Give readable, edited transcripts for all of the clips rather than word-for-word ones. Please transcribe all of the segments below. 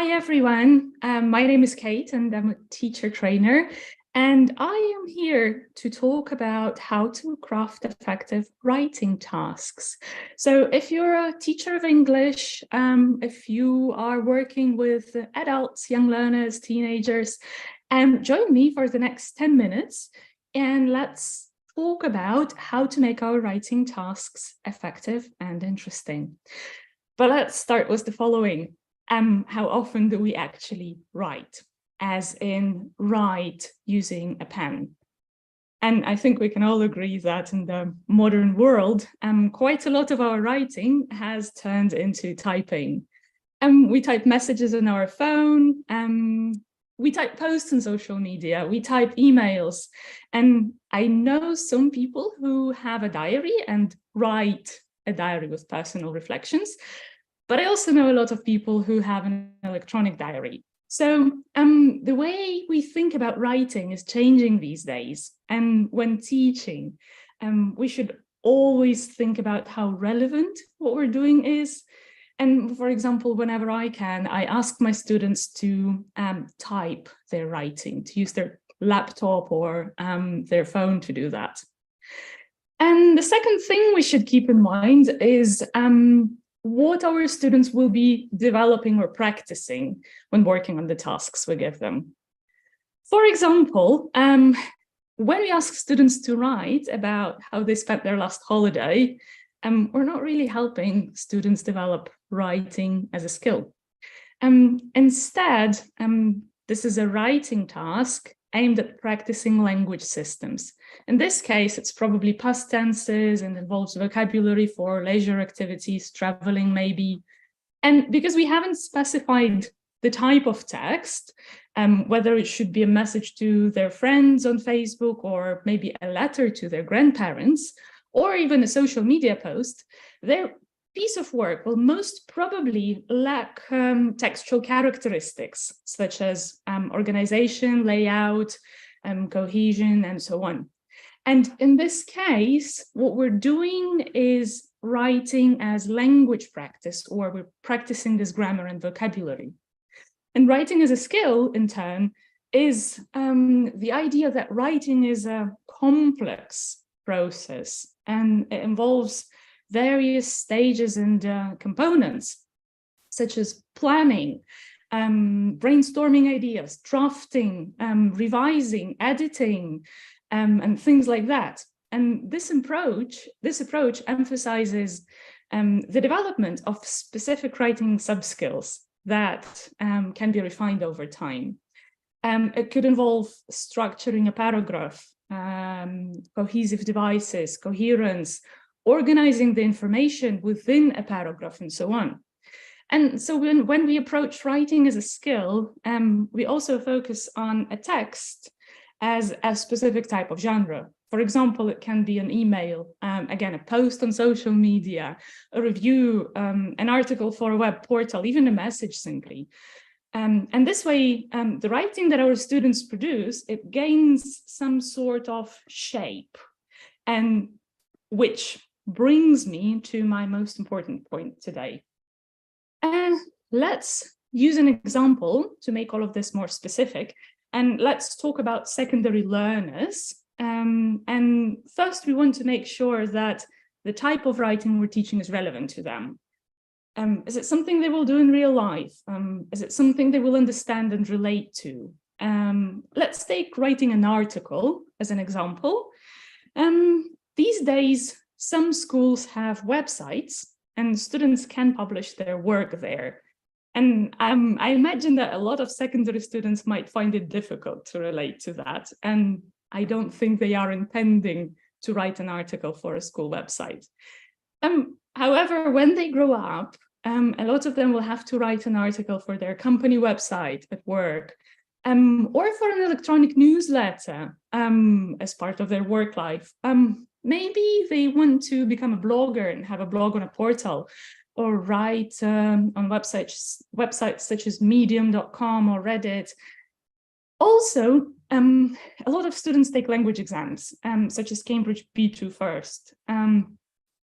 Hi, everyone. My name is Kate, and I'm a teacher trainer. And I am here to talk about how to craft effective writing tasks. So if you're a teacher of English, if you are working with adults, young learners, teenagers, join me for the next 10 minutes and let's talk about how to make our writing tasks effective and interesting. But let's start with the following. How often do we actually write? As in write using a pen. And I think we can all agree that in the modern world, quite a lot of our writing has turned into typing. We type messages on our phone, we type posts on social media, we type emails. And I know some people who have a diary and write a diary with personal reflections, but I also know a lot of people who have an electronic diary. So the way we think about writing is changing these days. And when teaching, we should always think about how relevant what we're doing is. And for example, whenever I can, I ask my students to type their writing, to use their laptop or their phone to do that. And the second thing we should keep in mind is what our students will be developing or practicing when working on the tasks we give them. For example, when we ask students to write about how they spent their last holiday, we're not really helping students develop writing as a skill. Instead, this is a writing task aimed at practicing language systems. In this case, it's probably past tenses and involves vocabulary for leisure activities, traveling maybe. And because we haven't specified the type of text, whether it should be a message to their friends on Facebook or maybe a letter to their grandparents, or even a social media post, their piece of work will most probably lack textual characteristics, such as organization, layout, cohesion, and so on. And in this case, what we're doing is writing as language practice, or we're practicing this grammar and vocabulary. And writing as a skill, in turn, is the idea that writing is a complex process, and it involves various stages and components, such as planning, brainstorming ideas, drafting, revising, editing, and things like that. And this approach emphasizes the development of specific writing subskills that can be refined over time. It could involve structuring a paragraph, cohesive devices, coherence, organizing the information within a paragraph, and so on. And so when we approach writing as a skill, we also focus on a text as a specific type of genre. For example, it can be an email, again, a post on social media, a review, an article for a web portal, even a message simply. And this way, the writing that our students produce, it gains some sort of shape, and which brings me to my most important point today. Let's use an example to make all of this more specific, and let's talk about secondary learners. And first, we want to make sure that the type of writing we're teaching is relevant to them. Is it something they will do in real life? Is it something they will understand and relate to? Let's take writing an article as an example. These days, some schools have websites and students can publish their work there. And I imagine that a lot of secondary students might find it difficult to relate to that. And I don't think they are intending to write an article for a school website. However, when they grow up, a lot of them will have to write an article for their company website at work, or for an electronic newsletter as part of their work life. Maybe they want to become a blogger and have a blog on a portal, or write on websites such as medium.com or Reddit. Also, a lot of students take language exams, such as Cambridge B2 first.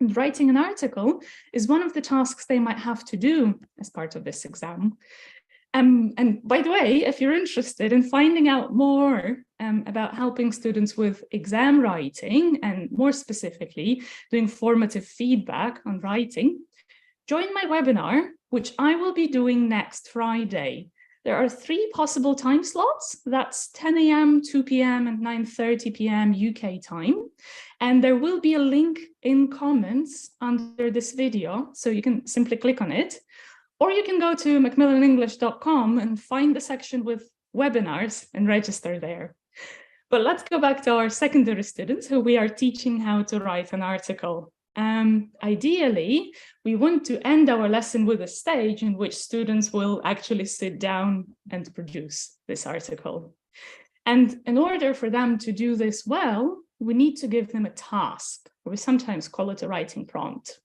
Writing an article is one of the tasks they might have to do as part of this exam. And by the way, if you're interested in finding out more about helping students with exam writing, and more specifically, doing formative feedback on writing, join my webinar, which I will be doing next Friday. There are 3 possible time slots. That's 10 a.m., 2 p.m., and 9:30 p.m. UK time. And there will be a link in comments under this video, so you can simply click on it. Or you can go to macmillanenglish.com and find the section with webinars and register there. But let's go back to our secondary students who we are teaching how to write an article. Ideally, we want to end our lesson with a stage in which students will actually sit down and produce this article. And in order for them to do this well, we need to give them a task, or we sometimes call it a writing prompt.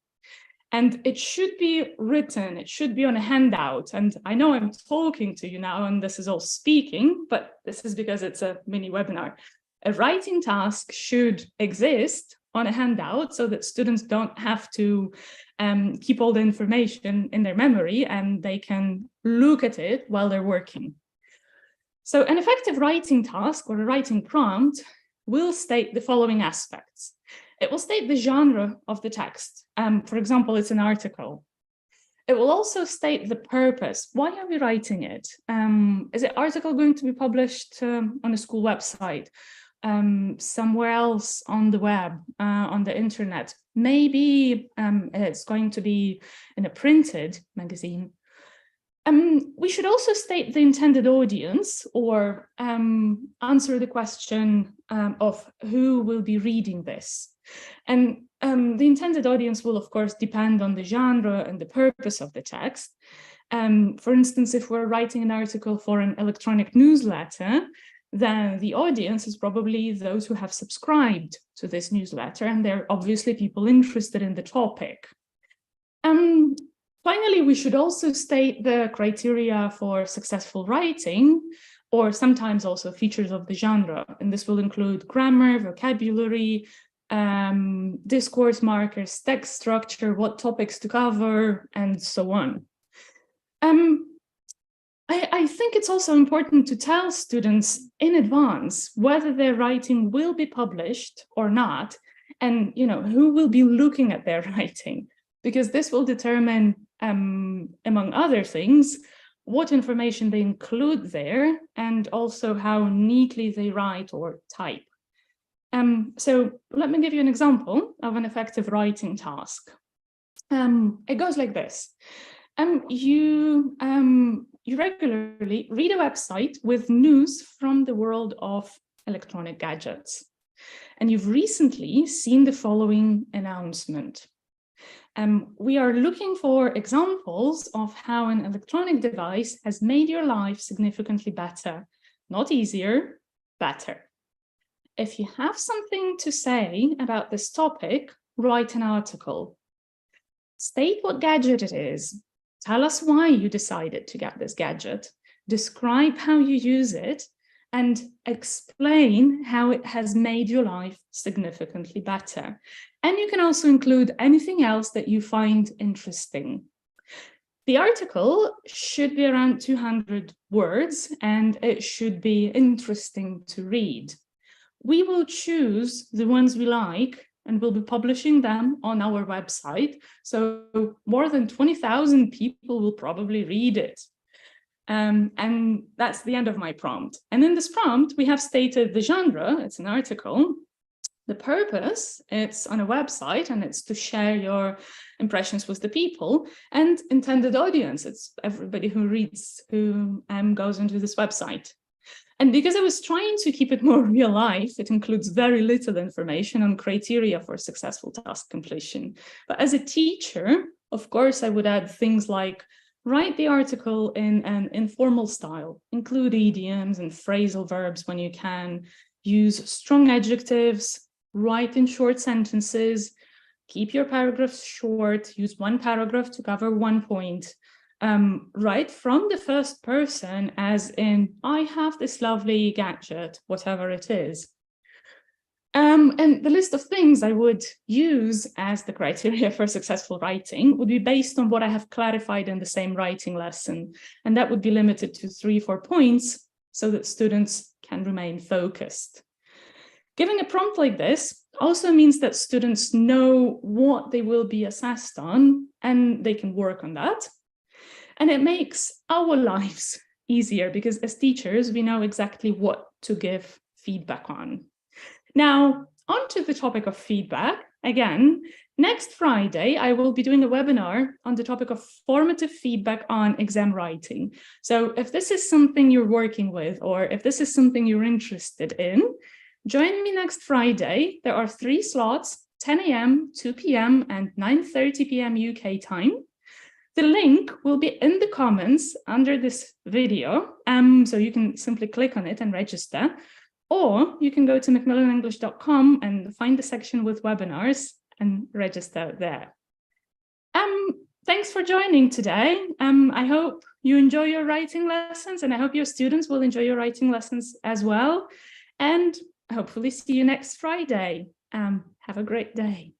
And it should be written, it should be on a handout. And I know I'm talking to you now and this is all speaking, but this is because it's a mini webinar. A writing task should exist on a handout so that students don't have to keep all the information in their memory and they can look at it while they're working. So an effective writing task or a writing prompt will state the following aspects. It will state the genre of the text. For example, it's an article. It will also state the purpose. Why are we writing it? Is the article going to be published on a school website, somewhere else on the web, on the internet? Maybe it's going to be in a printed magazine. We should also state the intended audience, or answer the question of who will be reading this. And the intended audience will, of course, depend on the genre and the purpose of the text. For instance, if we're writing an article for an electronic newsletter, then the audience is probably those who have subscribed to this newsletter, and they're obviously people interested in the topic. Finally, we should also state the criteria for successful writing, or sometimes also features of the genre. And this will include grammar, vocabulary, discourse markers, text structure, what topics to cover, and so on. I think it's also important to tell students in advance whether their writing will be published or not, and who will be looking at their writing, because this will determine, among other things, what information they include there, and also how neatly they write or type. So let me give you an example of an effective writing task. It goes like this. You regularly read a website with news from the world of electronic gadgets. And you've recently seen the following announcement. We are looking for examples of how an electronic device has made your life significantly better, not easier, better. If you have something to say about this topic, write an article. State what gadget it is. Tell us why you decided to get this gadget. Describe how you use it, and explain how it has made your life significantly better. And you can also include anything else that you find interesting. The article should be around 200 words, and it should be interesting to read. We will choose the ones we like, and we'll be publishing them on our website. So more than 20,000 people will probably read it. And that's the end of my prompt. And in this prompt, we have stated the genre, it's an article. The purpose, it's on a website, and it's to share your impressions with the people. And intended audience, it's everybody who reads, who goes into this website. And because I was trying to keep it more real life, it includes very little information on criteria for successful task completion. But as a teacher, of course, I would add things like write the article in an informal style, include idioms and phrasal verbs when you can, use strong adjectives, write in short sentences, keep your paragraphs short, use one paragraph to cover one point. Write from the first person, as in, I have this lovely gadget, whatever it is. And the list of things I would use as the criteria for successful writing would be based on what I have clarified in the same writing lesson. And that would be limited to 3-4 points so that students can remain focused. Giving a prompt like this also means that students know what they will be assessed on and they can work on that. And it makes our lives easier because as teachers, we know exactly what to give feedback on. Now, onto the topic of feedback. Again, next Friday, I will be doing a webinar on the topic of formative feedback on exam writing. So if this is something you're working with, or if this is something you're interested in, join me next Friday. There are 3 slots, 10 a.m., 2 p.m., and 9:30 p.m. UK time. The link will be in the comments under this video, so you can simply click on it and register. Or you can go to macmillanenglish.com and find the section with webinars and register there. Thanks for joining today. I hope you enjoy your writing lessons, and I hope your students will enjoy your writing lessons as well. And hopefully see you next Friday. Have a great day.